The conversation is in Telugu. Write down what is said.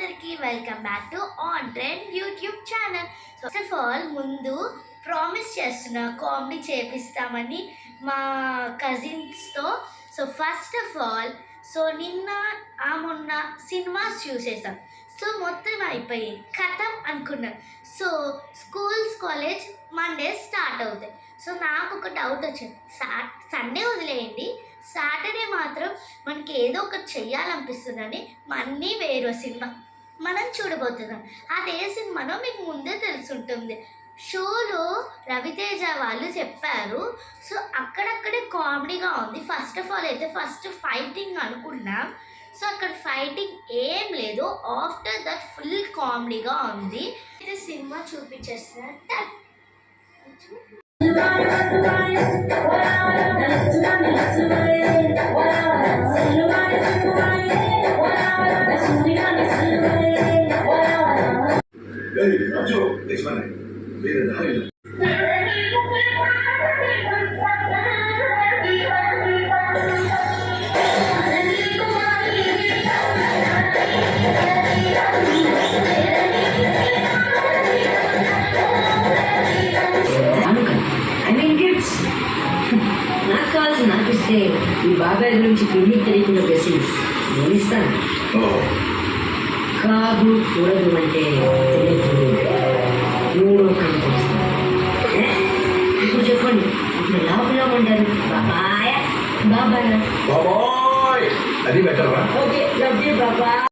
అందరికీ welcome back to on trend YouTube channel. First of all ముందు ప్రామిస్ చేస్తున్నా కామెడీ చేపిస్తామని మా కజిన్స్తో. సో ఫస్ట్ ఆఫ్ ఆల్ నిన్న మొన్న సినిమాస్ చూసేసాం. సో మొత్తం అయిపోయింది, కథం అనుకున్నాం. So schools college Monday start అవుతాయి. సో నాకు ఒక డౌట్ వచ్చింది, సండే వదిలేయండి, సాటర్డే మాత్రం మనకి ఏదో ఒకటి చెయ్యాలనిపిస్తుందని మన్నీ వేరే సినిమా మనం చూడబోతున్నాం. అదే సినిమానో మీకు ముందే తెలుసుంటుంది. షోలో రవితేజ వాళ్ళు చెప్పారు. సో అక్కడక్కడే కామెడీగా ఉంది. ఫస్ట్ ఆఫ్ ఆల్ అయితే ఫస్ట్ ఫైటింగ్ అనుకున్నాం. సో అక్కడ ఫైటింగ్ ఏం లేదు, ఆఫ్టర్ దట్ ఫుల్ కామెడీగా ఉంది. ఇది సినిమా చూపించేస్తున్నా. నాకు కావాల్సి నాకు ఇస్తే ఈ బాబాయ్ గురించి పిల్లి తెలియకుండా బ్లెస్సింగ్స్ నేను ఇస్తాను. కాదు కూడదు అంటే మూడో కళ్ళు తెలుస్తాను. ఇప్పుడు చెప్పండి, ఇప్పుడు లోపల ఉంటారు బాబాయ్ బాబాయ్ బాబాయ్ అది బెటర్. ఓకే లవ్ యూ బాబాయ్.